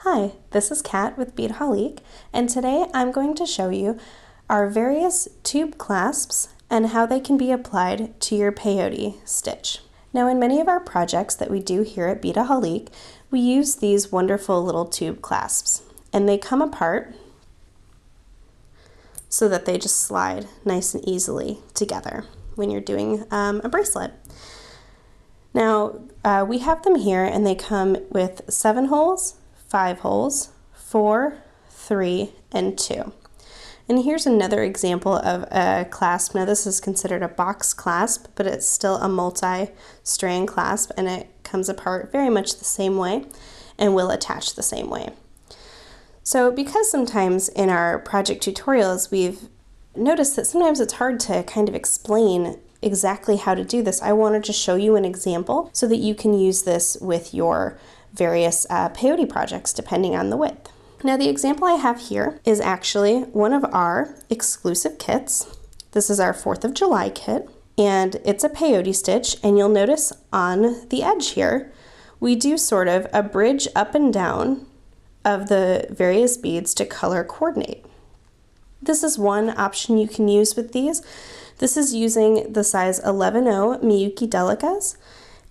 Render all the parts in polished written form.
Hi, this is Kat with Beadaholique, and today I'm going to show you our various tube clasps and how they can be applied to your peyote stitch. Now, in many of our projects that we do here at Beadaholique, we use these wonderful little tube clasps, and they come apart so that they just slide nice and easily together when you're doing a bracelet. Now, we have them here, and they come with 7 holes, 5 holes, 4, 3, and 2. And here's another example of a clasp. Now this is considered a box clasp, but it's still a multi-strand clasp, and it comes apart very much the same way and will attach the same way. So because sometimes in our project tutorials we've noticed that sometimes it's hard to kind of explain exactly how to do this, I wanted to show you an example so that you can use this with your various peyote projects depending on the width. Now the example I have here is actually one of our exclusive kits. This is our 4th of July kit, and it's a peyote stitch, and you'll notice on the edge here we do sort of a bridge up and down of the various beads to color coordinate. This is one option you can use with these. This is using the size 11-0 Miyuki Delicas.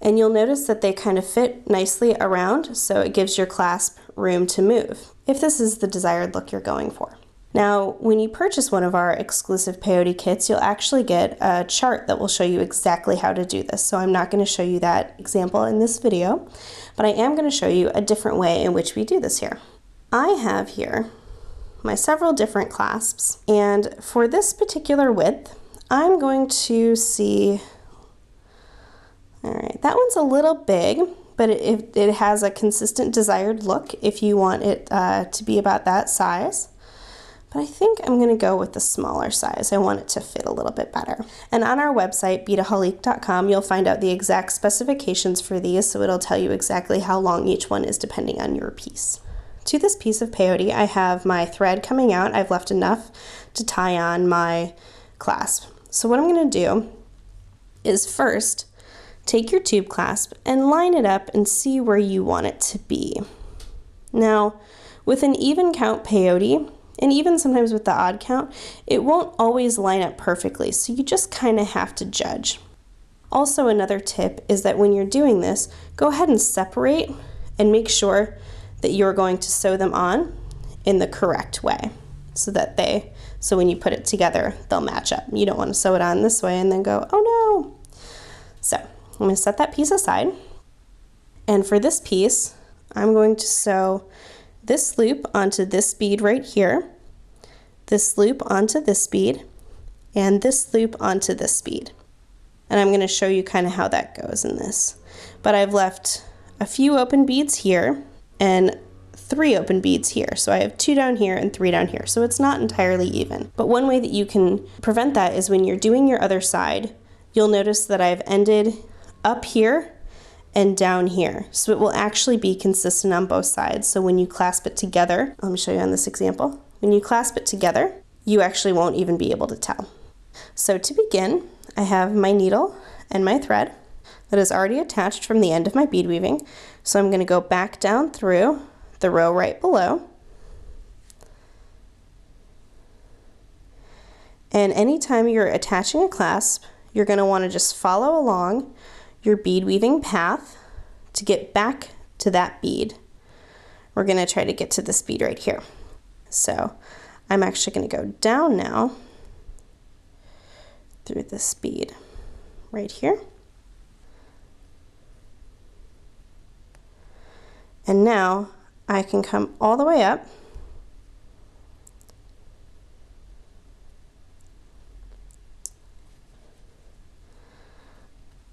And you'll notice that they kind of fit nicely around, so it gives your clasp room to move, if this is the desired look you're going for. Now, when you purchase one of our exclusive peyote kits, you'll actually get a chart that will show you exactly how to do this. So I'm not going to show you that example in this video, but I am going to show you a different way in which we do this here. I have here my several different clasps, and for this particular width, I'm going to see. All right, that one's a little big, but it has a consistent desired look if you want it to be about that size. But I think I'm going to go with the smaller size. I want it to fit a little bit better. And on our website, beadaholique.com, you'll find out the exact specifications for these, so it'll tell you exactly how long each one is depending on your piece. To this piece of peyote, I have my thread coming out. I've left enough to tie on my clasp. So what I'm going to do is first take your tube clasp and line it up and see where you want it to be. Now, with an even count peyote, and even sometimes with the odd count, it won't always line up perfectly, so you just kind of have to judge. Also, another tip is that when you're doing this, go ahead and separate and make sure that you're going to sew them on in the correct way so when you put it together, they'll match up. You don't want to sew it on this way and then go, oh no. So I'm going to set that piece aside, and for this piece I'm going to sew this loop onto this bead right here, this loop onto this bead, and this loop onto this bead. And I'm going to show you kind of how that goes in this. But I've left a few open beads here and 3 open beads here. So I have 2 down here and 3 down here. So it's not entirely even. But one way that you can prevent that is when you're doing your other side, you'll notice that I've ended up here and down here. So it will actually be consistent on both sides. So when you clasp it together, let me show you on this example. When you clasp it together, you actually won't even be able to tell. So to begin, I have my needle and my thread that is already attached from the end of my bead weaving. So I'm going to go back down through the row right below. And anytime you're attaching a clasp, you're going to want to just follow along your bead weaving path to get back to that bead. We're going to try to get to this bead right here. So I'm actually going to go down now through this bead right here. And now I can come all the way up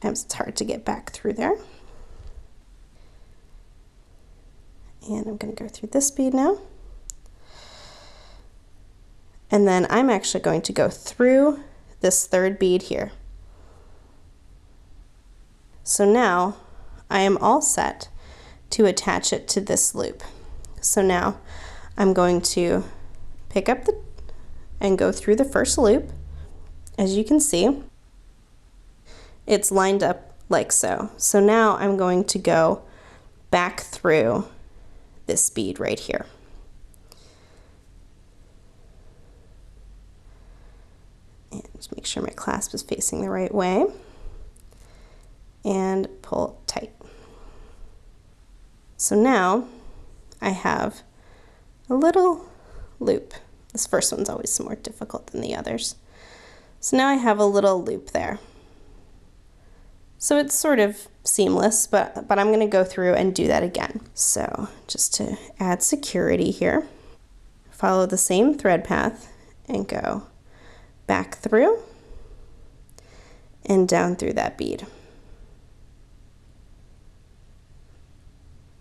Sometimes it's hard to get back through there. And I'm going to go through this bead now. And then I'm actually going to go through this 3rd bead here. So now I am all set to attach it to this loop. So now I'm going to pick up and go through the first loop. As you can see, it's lined up like so. So now I'm going to go back through this bead right here. And just make sure my clasp is facing the right way. And pull tight. So now I have a little loop. This first one's always more difficult than the others. So now I have a little loop there. So it's sort of seamless, but I'm going to go through and do that again. So just to add security here, follow the same thread path and go back through and down through that bead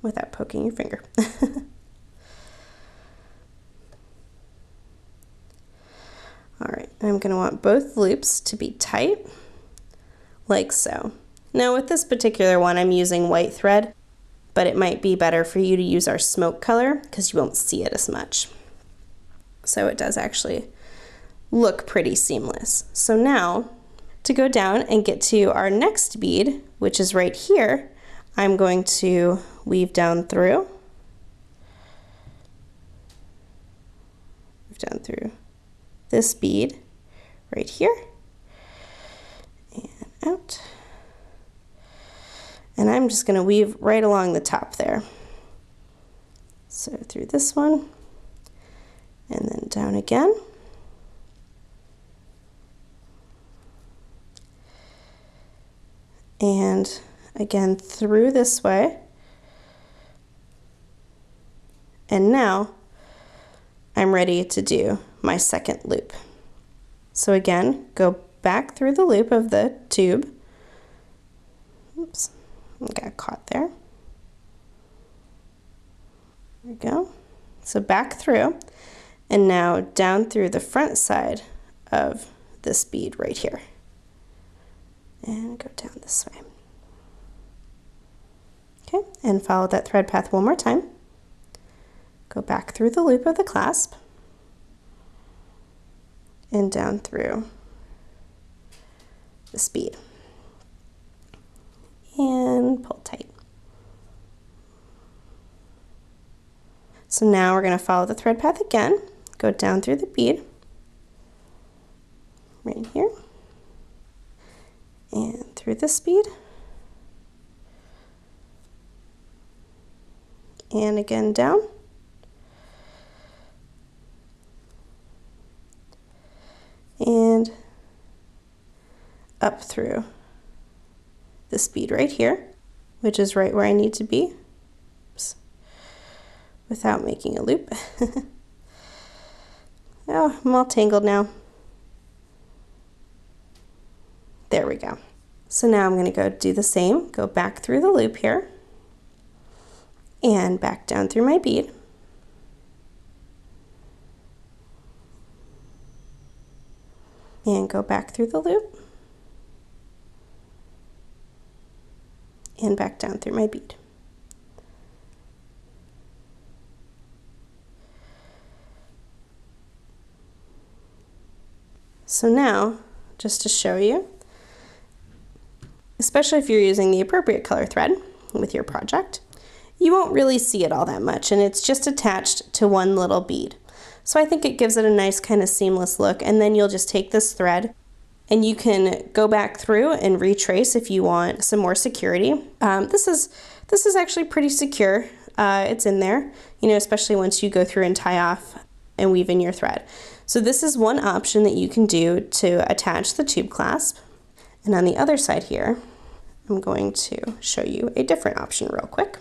without poking your finger. All right, I'm going to want both loops to be tight, like so. Now with this particular one, I'm using white thread, but it might be better for you to use our smoke color because you won't see it as much. So it does actually look pretty seamless. So now to go down and get to our next bead, which is right here, I'm going to weave down through, this bead right here and out. And I'm just going to weave right along the top there. So through this one and then down again. And again through this way. And now I'm ready to do my second loop. So again, go back through the loop of the tube. Oops, I got caught there. There we go. So back through, and now down through the front side of this bead right here. And go down this way. Okay, and follow that thread path one more time. Go back through the loop of the clasp and down through this bead and pull tight. So now we're going to follow the thread path again, go down through the bead right here and through this bead and again down. And up through this bead right here, which is right where I need to be. Oops. Without making a loop. Oh, I'm all tangled now. There we go. So now I'm going to go do the same, go back through the loop here and back down through my bead. And go back through the loop and back down through my bead. So now, just to show you, especially if you're using the appropriate color thread with your project, you won't really see it all that much, and it's just attached to one little bead. So I think it gives it a nice kind of seamless look, and then you'll just take this thread and you can go back through and retrace if you want some more security. This is actually pretty secure. It's in there, you know, especially once you go through and tie off and weave in your thread. So this is one option that you can do to attach the tube clasp. And on the other side here, I'm going to show you a different option real quick.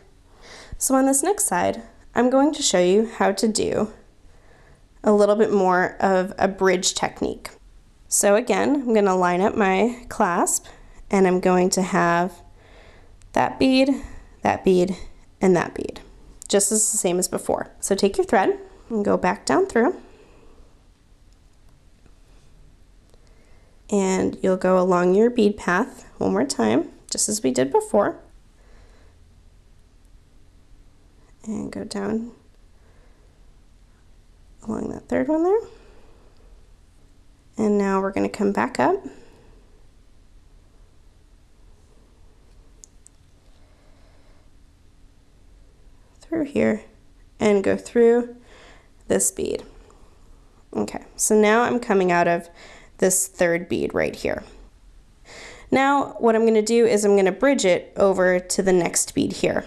So on this next side, I'm going to show you how to do a little bit more of a bridge technique. So again, I'm going to line up my clasp and I'm going to have that bead, and that bead, just as the same as before. So take your thread and go back down through and you'll go along your bead path one more time, just as we did before, and go down along that third one there. And now we're going to come back up through here and go through this bead. Okay, so now I'm coming out of this third bead right here. Now what I'm going to do is I'm going to bridge it over to the next bead here.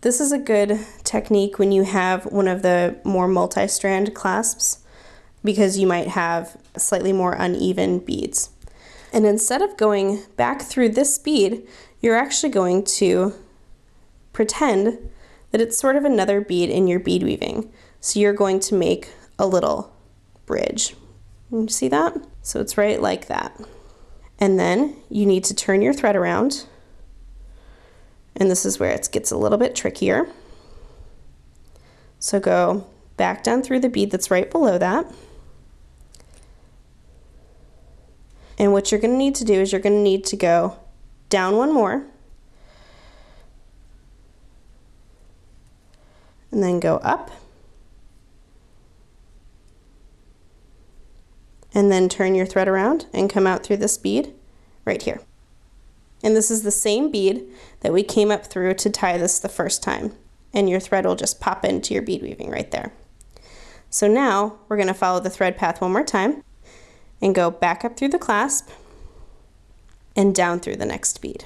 This is a good technique when you have one of the more multi-strand clasps, because you might have slightly more uneven beads. And instead of going back through this bead, you're actually going to pretend that it's sort of another bead in your bead weaving. So you're going to make a little bridge. You see that? So it's right like that. And then you need to turn your thread around. And this is where it gets a little bit trickier. So go back down through the bead that's right below that. And what you're going to need to do is you're going to need to go down one more. And then go up. And then turn your thread around and come out through this bead right here. And this is the same bead that we came up through to tie this the first time. And your thread will just pop into your bead weaving right there. So now we're going to follow the thread path one more time and go back up through the clasp and down through the next bead.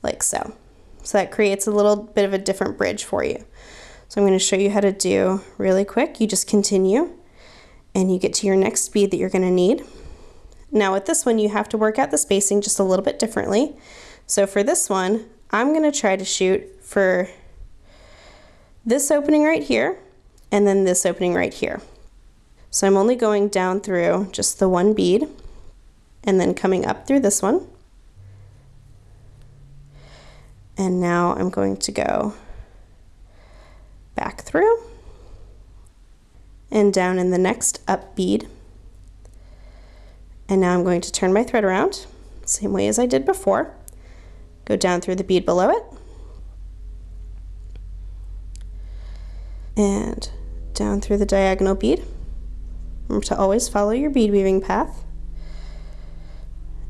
Like so. So that creates a little bit of a different bridge for you. So I'm going to show you how to do really quick. You just continue and you get to your next bead that you're going to need. Now with this one, you have to work out the spacing just a little bit differently. So for this one, I'm going to try to shoot for this opening right here and then this opening right here. So I'm only going down through just the one bead and then coming up through this one. And now I'm going to go back through and down in the next up bead. And now I'm going to turn my thread around, same way as I did before. Go down through the bead below it. And down through the diagonal bead. Remember to always follow your bead weaving path.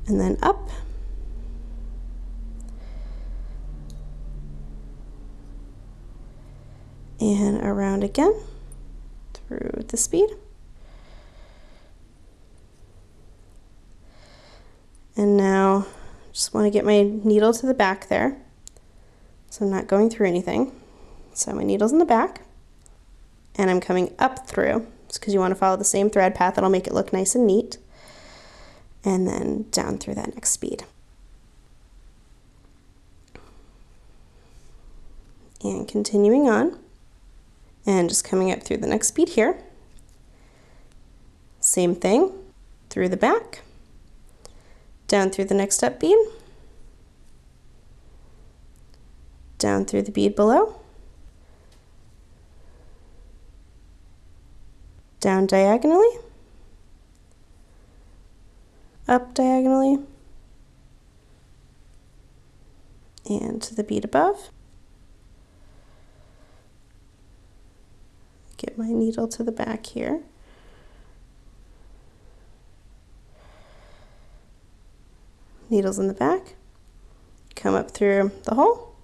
And then up. And around again through this bead. And now just want to get my needle to the back there, so I'm not going through anything. So my needle's in the back and I'm coming up through, just because you want to follow the same thread path. That'll make it look nice and neat. And then down through that next bead. And continuing on and just coming up through the next bead here. Same thing through the back. Down through the next up bead, down through the bead below, down diagonally, up diagonally, and to the bead above. Get my needle to the back here. Needles in the back, come up through the hole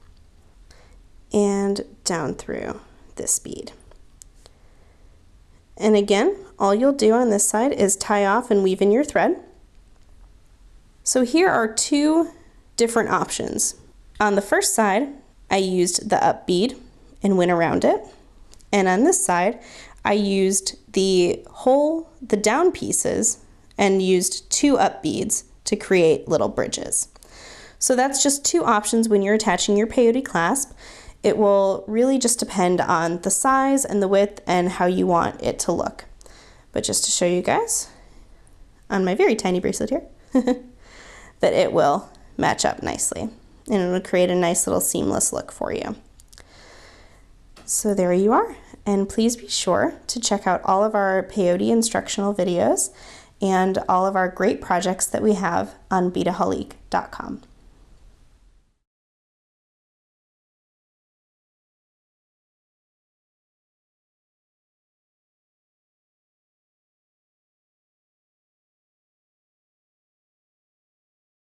and down through this bead. And again, all you'll do on this side is tie off and weave in your thread. So here are two different options. On the first side, I used the up bead and went around it. And on this side, I used the down pieces and used two up beads to create little bridges. So that's just two options when you're attaching your peyote clasp. It will really just depend on the size and the width and how you want it to look. But just to show you guys on my very tiny bracelet here, that it will match up nicely and it will create a nice little seamless look for you. So there you are. And please be sure to check out all of our peyote instructional videos and all of our great projects that we have on Beadaholique.com.